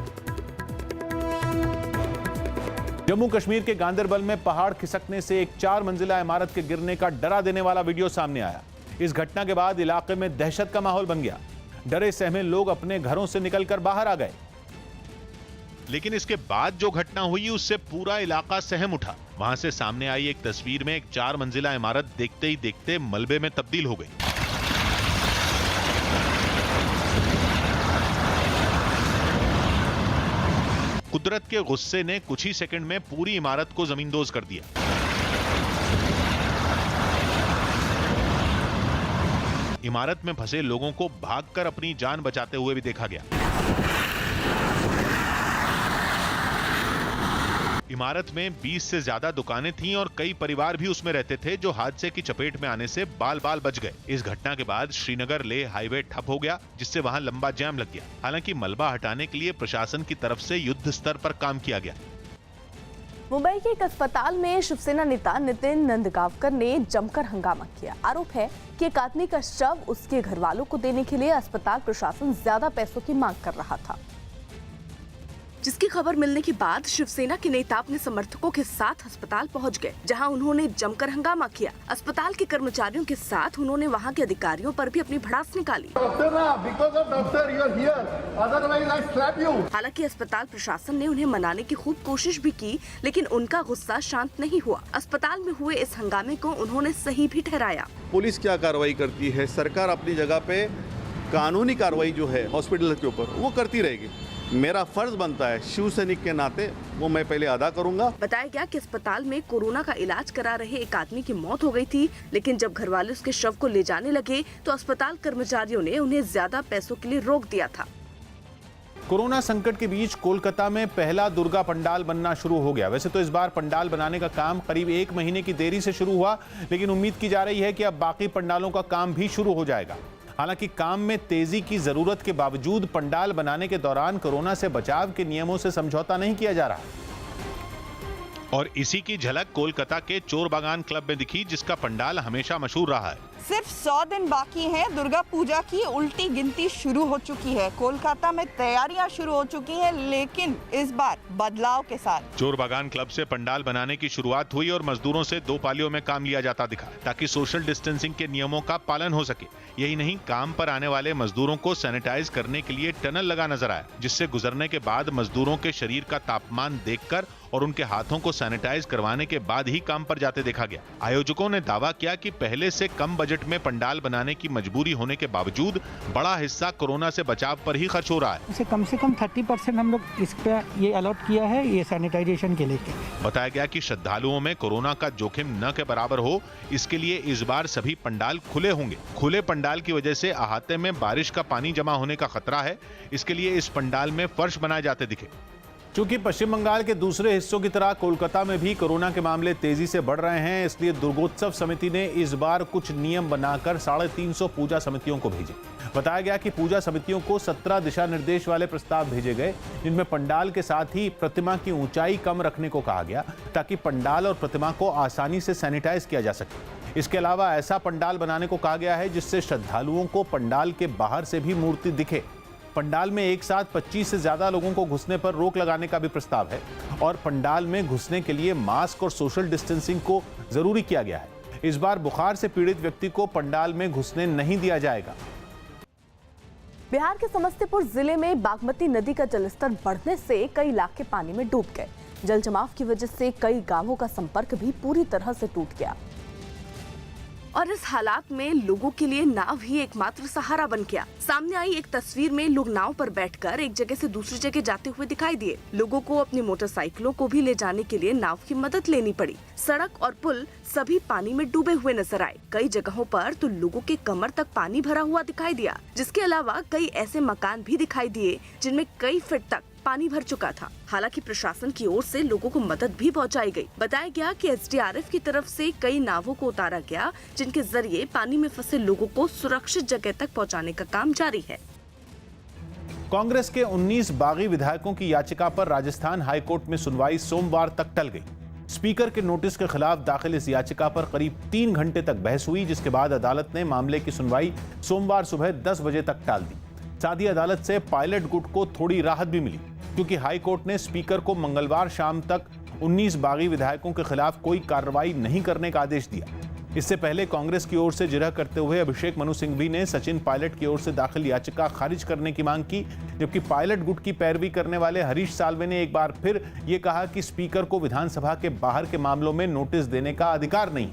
जम्मू कश्मीर के गांदरबल में पहाड़ खिसकने से एक 4 मंजिला इमारत के गिरने का डरा देने वाला वीडियो सामने आया। इस घटना के बाद इलाके में दहशत का माहौल बन गया। डरे सहमे लोग अपने घरों से निकलकर बाहर आ गए। लेकिन इसके बाद जो घटना हुई उससे पूरा इलाका सहम उठा। वहां से सामने आई एक तस्वीर में एक 4 मंजिला इमारत देखते ही देखते मलबे में तब्दील हो गई। कुदरत के गुस्से ने कुछ ही सेकंड में पूरी इमारत को जमींदोज कर दिया। इमारत में फंसे लोगों को भागकर अपनी जान बचाते हुए भी देखा गया। इमारत में 20 से ज्यादा दुकानें थीं और कई परिवार भी उसमें रहते थे जो हादसे की चपेट में आने से बाल बाल बच गए। इस घटना के बाद श्रीनगर लेह हाईवे ठप हो गया, जिससे वहां लंबा जाम लग गया। हालांकि मलबा हटाने के लिए प्रशासन की तरफ से युद्ध स्तर पर काम किया गया। मुंबई के एक अस्पताल में शिवसेना नेता नितिन नंदगावकर ने जमकर हंगामा किया। आरोप है कि एक आदमी का शव उसके घर वालों को देने के लिए अस्पताल प्रशासन ज्यादा पैसों की मांग कर रहा था, जिसकी खबर मिलने के बाद शिवसेना के नेता अपने समर्थकों के साथ अस्पताल पहुंच गए, जहां उन्होंने जमकर हंगामा किया। अस्पताल के कर्मचारियों के साथ उन्होंने वहां के अधिकारियों पर भी अपनी भड़ास निकाली। हालांकि अस्पताल प्रशासन ने उन्हें मनाने की खूब कोशिश भी की, लेकिन उनका गुस्सा शांत नहीं हुआ। अस्पताल में हुए इस हंगामे को उन्होंने सही भी ठहराया। पुलिस क्या कार्रवाई करती है, सरकार अपनी जगह पे कानूनी कार्रवाई जो है हॉस्पिटल के ऊपर वो करती रहेगी। मेरा फर्ज बनता है शिव सैनिक के नाते वो मैं पहले अदा करूंगा। बताया गया कि अस्पताल में कोरोना का इलाज करा रहे एक आदमी की मौत हो गई थी, लेकिन जब घर वाले उसके शव को ले जाने लगे तो अस्पताल कर्मचारियों ने उन्हें ज्यादा पैसों के लिए रोक दिया था। कोरोना संकट के बीच कोलकाता में पहला दुर्गा पंडाल बनना शुरू हो गया। वैसे तो इस बार पंडाल बनाने का काम करीब 1 महीने की देरी से शुरू हुआ, लेकिन उम्मीद की जा रही है कि अब बाकी पंडालों का काम भी शुरू हो जाएगा। हालांकि काम में तेजी की जरूरत के बावजूद पंडाल बनाने के दौरान कोरोना से बचाव के नियमों से समझौता नहीं किया जा रहा। और इसी की झलक कोलकाता के चोर बागान क्लब में दिखी, जिसका पंडाल हमेशा मशहूर रहा है। सिर्फ 100 दिन बाकी हैं, दुर्गा पूजा की उल्टी गिनती शुरू हो चुकी है। कोलकाता में तैयारियां शुरू हो चुकी हैं, लेकिन इस बार बदलाव के साथ। चोर बागान क्लब से पंडाल बनाने की शुरुआत हुई और मजदूरों से 2 पालियों में काम लिया जाता दिखा, ताकि सोशल डिस्टेंसिंग के नियमों का पालन हो सके। यही नहीं, काम पर आने वाले मजदूरों को सैनिटाइज करने के लिए टनल लगा नजर आया, जिससे गुजरने के बाद मजदूरों के शरीर का तापमान देखकर और उनके हाथों को सैनिटाइज करवाने के बाद ही काम पर जाते देखा गया। आयोजकों ने दावा किया कि पहले से कम बजट में पंडाल बनाने की मजबूरी होने के बावजूद बड़ा हिस्सा कोरोना से बचाव पर ही खर्च हो रहा है। कम से कम 30% हम लोग इस पे ये अलॉट किया है, ये सैनिटाइजेशन के लिए। बताया गया कि श्रद्धालुओं में कोरोना का जोखिम न के बराबर हो, इसके लिए इस बार सभी पंडाल खुले होंगे। खुले पंडाल की वजह से अहाते में बारिश का पानी जमा होने का खतरा है, इसके लिए इस पंडाल में फर्श बनाए जाते दिखे। चूंकि पश्चिम बंगाल के दूसरे हिस्सों की तरह कोलकाता में भी कोरोना के मामले तेजी से बढ़ रहे हैं, इसलिए दुर्गोत्सव समिति ने इस बार कुछ नियम बनाकर 350 पूजा समितियों को भेजे। बताया गया कि पूजा समितियों को 17 दिशा निर्देश वाले प्रस्ताव भेजे गए, जिनमें पंडाल के साथ ही प्रतिमा की ऊंचाई कम रखने को कहा गया, ताकि पंडाल और प्रतिमा को आसानी से सैनिटाइज किया जा सके। इसके अलावा ऐसा पंडाल बनाने को कहा गया है जिससे श्रद्धालुओं को पंडाल के बाहर से भी मूर्ति दिखे। पंडाल में एक साथ 25 से ज्यादा लोगों को घुसने पर रोक लगाने का भी प्रस्ताव है और पंडाल में घुसने के लिए मास्क और सोशल डिस्टेंसिंग को जरूरी किया गया है। इस बार बुखार से पीड़ित व्यक्ति को पंडाल में घुसने नहीं दिया जाएगा। बिहार के समस्तीपुर जिले में बागमती नदी का जलस्तर बढ़ने से कई इलाके पानी में डूब गए। जल जमाव की वजह से कई गांवों का संपर्क भी पूरी तरह से टूट गया और इस हालात में लोगों के लिए नाव ही एकमात्र सहारा बन गया। सामने आई एक तस्वीर में लोग नाव पर बैठकर एक जगह से दूसरी जगह जाते हुए दिखाई दिए। लोगों को अपनी मोटरसाइकिलों को भी ले जाने के लिए नाव की मदद लेनी पड़ी। सड़क और पुल सभी पानी में डूबे हुए नजर आए। कई जगहों पर तो लोगों के कमर तक पानी भरा हुआ दिखाई दिया, जिसके अलावा कई ऐसे मकान भी दिखाई दिए जिनमें कई फीट तक पानी भर चुका था। हालांकि प्रशासन की ओर से लोगों को मदद भी पहुंचाई गई। बताया गया कि एसडीआरएफ की तरफ से कई नावों को उतारा गया, जिनके जरिए पानी में फंसे लोगों को सुरक्षित जगह तक पहुंचाने का काम जारी है। कांग्रेस के 19 बागी विधायकों की याचिका पर राजस्थान हाईकोर्ट में सुनवाई सोमवार तक टल गई। स्पीकर के नोटिस के खिलाफ दाखिल इस याचिका पर करीब 3 घंटे तक बहस हुई, जिसके बाद अदालत ने मामले की सुनवाई सोमवार सुबह 10 बजे तक टाल दी। साथ ही अदालत से पायलट गुट को थोड़ी राहत भी मिली, क्योंकि हाईकोर्ट ने स्पीकर को मंगलवार शाम तक 19 बागी विधायकों के खिलाफ कोई कार्रवाई नहीं करने का आदेश दिया। इससे पहले कांग्रेस की ओर से जिरह करते हुए अभिषेक मनु सिंघवी ने सचिन पायलट की ओर से दाखिल याचिका खारिज करने की मांग की, जबकि पायलट गुट की पैरवी करने वाले हरीश साल्वे ने एक बार फिर ये कहा कि स्पीकर को विधानसभा के बाहर के मामलों में नोटिस देने का अधिकार नहीं।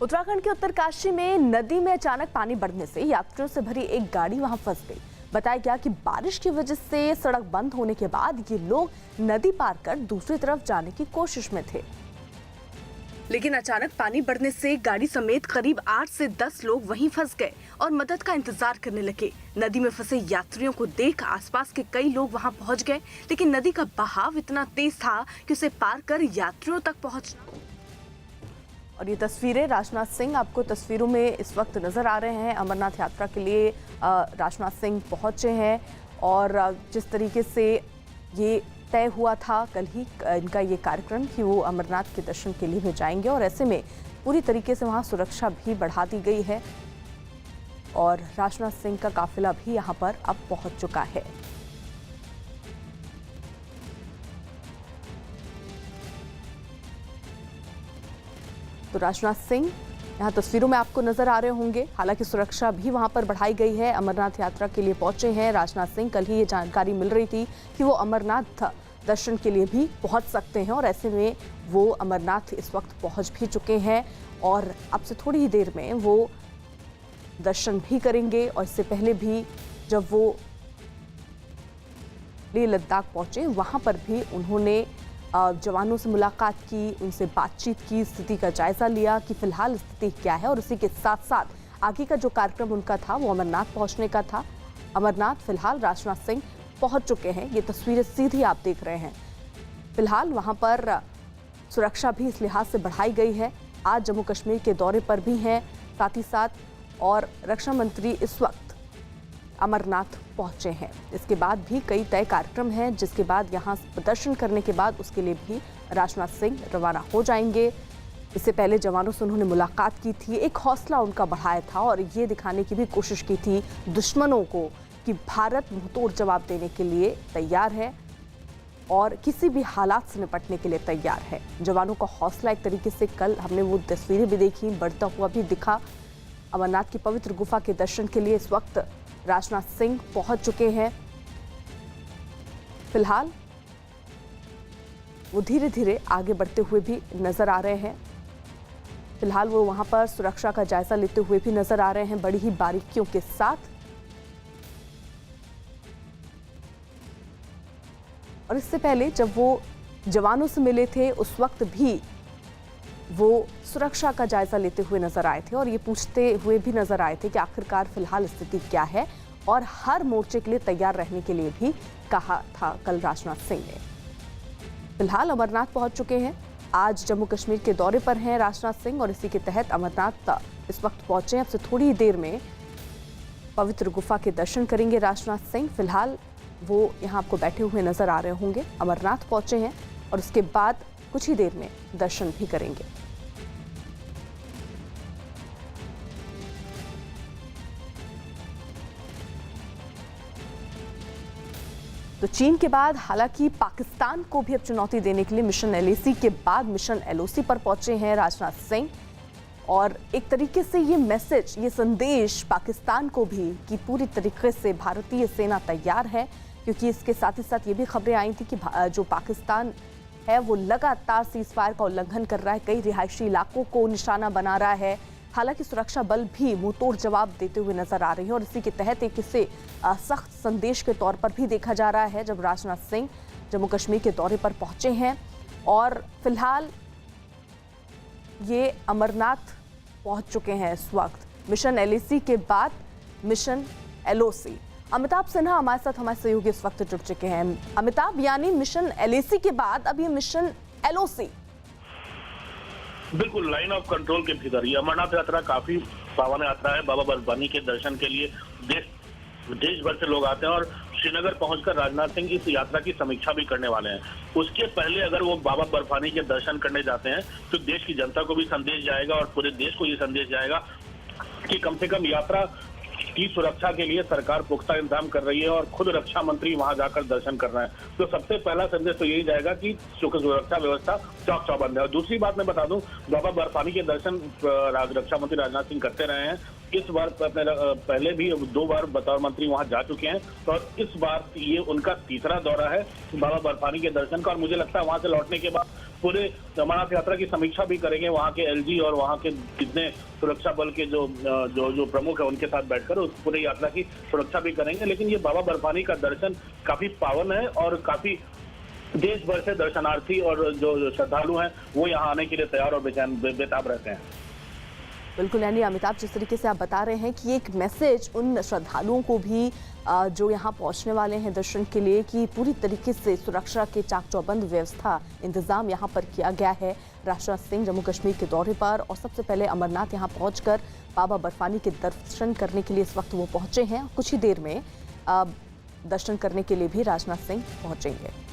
उत्तराखंड के उत्तरकाशी में नदी में अचानक पानी बढ़ने से यात्रियों से भरी एक गाड़ी वहां फंस गई। बताया गया कि बारिश की वजह से सड़क बंद होने के बाद ये लोग नदी पार कर दूसरी तरफ जाने की कोशिश में थे, लेकिन अचानक पानी बढ़ने से गाड़ी समेत करीब 8 से 10 लोग वहीं फंस गए और मदद का इंतजार करने लगे। नदी में फंसे यात्रियों को देख आसपास के कई लोग वहां पहुंच गए, लेकिन नदी का बहाव इतना तेज था कि उसे पार कर यात्रियों तक पहुंच। और ये तस्वीरें राजनाथ सिंह आपको तस्वीरों में इस वक्त नजर आ रहे हैं। अमरनाथ यात्रा के लिए राजनाथ सिंह पहुंचे हैं और जिस तरीके से ये तय हुआ था कल ही इनका ये कार्यक्रम कि वो अमरनाथ के दर्शन के लिए भी जाएंगे, और ऐसे में पूरी तरीके से वहाँ सुरक्षा भी बढ़ा दी गई है और राजनाथ सिंह का काफिला भी यहाँ पर अब पहुँच चुका है। तो राजनाथ सिंह यहाँ तस्वीरों में आपको नजर आ रहे होंगे। हालांकि सुरक्षा भी वहां पर बढ़ाई गई है। अमरनाथ यात्रा के लिए पहुंचे हैं राजनाथ सिंह। कल ही ये जानकारी मिल रही थी कि वो अमरनाथ दर्शन के लिए भी पहुंच सकते हैं और ऐसे में वो अमरनाथ इस वक्त पहुंच भी चुके हैं और अब से थोड़ी ही देर में वो दर्शन भी करेंगे। और इससे पहले भी जब वो लेह लद्दाख पहुंचे वहां पर भी उन्होंने जवानों से मुलाकात की, उनसे बातचीत की, स्थिति का जायजा लिया कि फिलहाल स्थिति क्या है और उसी के साथ साथ आगे का जो कार्यक्रम उनका था वो अमरनाथ पहुंचने का था। अमरनाथ फिलहाल राजनाथ सिंह पहुंच चुके हैं। ये तस्वीरें सीधी आप देख रहे हैं। फिलहाल वहां पर सुरक्षा भी इस लिहाज से बढ़ाई गई है। आज जम्मू कश्मीर के दौरे पर भी हैं साथ ही साथ, और रक्षा मंत्री इस वक्त अमरनाथ पहुंचे हैं। इसके बाद भी कई तय कार्यक्रम हैं, जिसके बाद यहां प्रदर्शन करने के बाद उसके लिए भी राजनाथ सिंह रवाना हो जाएंगे। इससे पहले जवानों से उन्होंने मुलाकात की थी, एक हौसला उनका बढ़ाया था और ये दिखाने की भी कोशिश की थी दुश्मनों को कि भारत मुंहतोड़ जवाब देने के लिए तैयार है और किसी भी हालात से निपटने के लिए तैयार है। जवानों का हौसला एक तरीके से कल हमने वो तस्वीरें भी देखी, बढ़ता हुआ भी दिखा। अमरनाथ की पवित्र गुफा के दर्शन के लिए इस वक्त राजनाथ सिंह पहुंच चुके हैं। फिलहाल वो धीरे धीरे आगे बढ़ते हुए भी नजर आ रहे हैं। फिलहाल वो वहां पर सुरक्षा का जायजा लेते हुए भी नजर आ रहे हैं, बड़ी ही बारीकियों के साथ। और इससे पहले जब वो जवानों से मिले थे, उस वक्त भी वो सुरक्षा का जायजा लेते हुए नजर आए थे और ये पूछते हुए भी नजर आए थे कि आखिरकार फिलहाल स्थिति क्या है, और हर मोर्चे के लिए तैयार रहने के लिए भी कहा था कल राजनाथ सिंह ने। फिलहाल अमरनाथ पहुंच चुके हैं। आज जम्मू कश्मीर के दौरे पर हैं राजनाथ सिंह और इसी के तहत अमरनाथ इस वक्त पहुंचे हैं। अब से थोड़ी ही देर में पवित्र गुफा के दर्शन करेंगे राजनाथ सिंह। फिलहाल वो यहाँ आपको बैठे हुए नजर आ रहे होंगे। अमरनाथ पहुंचे हैं और उसके बाद कुछ ही देर में दर्शन भी करेंगे। तो चीन के बाद हालांकि पाकिस्तान को भी अब चुनौती देने के लिए मिशन एलएसी के बाद मिशन एलओसी पर पहुंचे हैं राजनाथ सिंह। और एक तरीके से ये मैसेज, ये संदेश पाकिस्तान को भी कि पूरी तरीके से भारतीय सेना तैयार है, क्योंकि इसके साथ ही साथ ये भी खबरें आई थी कि जो पाकिस्तान है वो लगातार सीज़फायर का उल्लंघन कर रहा है, कई रिहायशी इलाकों को निशाना बना रहा है। हालांकि सुरक्षा बल भी मुंहतोड़ जवाब देते हुए नजर आ रहे हैं और इसी के तहत एक इसे सख्त संदेश के तौर पर भी देखा जा रहा है जब राजनाथ सिंह जम्मू कश्मीर के दौरे पर पहुंचे हैं। और फिलहाल ये अमरनाथ पहुंच चुके हैं इस वक्त मिशन एलएसी के बाद मिशन एलओसी। अमिताभ सिन्हा हमारे साथ, हमारे सहयोगी इस वक्त जुड़ चुके हैं। अमिताभ, यानी मिशन एलएसी के बाद अब ये मिशन एलओसी। बिल्कुल, लाइन ऑफ कंट्रोल के भीतर ये अमरनाथ यात्रा काफी पावन यात्रा है। बाबा बर्फानी के दर्शन के लिए देश भर से लोग आते हैं और श्रीनगर पहुंचकर राजनाथ सिंह इस यात्रा की समीक्षा भी करने वाले हैं। उसके पहले अगर वो बाबा बर्फानी के दर्शन करने जाते हैं तो देश की जनता को भी संदेश जाएगा और पूरे देश को ये संदेश जाएगा कि कम से कम यात्रा की सुरक्षा के लिए सरकार पुख्ता इंतजाम कर रही है और खुद रक्षा मंत्री वहां जाकर दर्शन कर रहे हैं। तो सबसे पहला संदेश तो यही जाएगा कि सुरक्षा व्यवस्था चौक चौबंद है। और दूसरी बात मैं बता दूं, बाबा बर्फानी के दर्शन रक्षा मंत्री राजनाथ सिंह करते रहे हैं। इस बार अपने पहले भी 2 बार बतौर मंत्री वहां जा चुके हैं और इस बार ये उनका तीसरा दौरा है बाबा बर्फानी के दर्शन का। और मुझे लगता है वहां से लौटने के बाद पूरे अमरनाथ यात्रा की समीक्षा भी करेंगे, वहां के एलजी और वहां के जितने सुरक्षा बल के जो प्रमुख है उनके साथ बैठकर उस पूरे यात्रा की सुरक्षा भी करेंगे। लेकिन ये बाबा बर्फानी का दर्शन काफी पावन है और काफी देश भर से दर्शनार्थी और जो श्रद्धालु हैं वो यहाँ आने के लिए तैयार और बेताब रहते हैं। बिल्कुल, यानी अमिताभ, जिस तरीके से आप बता रहे हैं कि एक मैसेज उन श्रद्धालुओं को भी जो यहाँ पहुँचने वाले हैं दर्शन के लिए कि पूरी तरीके से सुरक्षा के चाक चौबंद व्यवस्था इंतजाम यहाँ पर किया गया है। राजनाथ सिंह जम्मू कश्मीर के दौरे पर और सबसे पहले अमरनाथ यहाँ पहुँचकर बाबा बर्फानी के दर्शन करने के लिए इस वक्त वो पहुँचे हैं। कुछ ही देर में दर्शन करने के लिए भी राजनाथ सिंह पहुँचेंगे।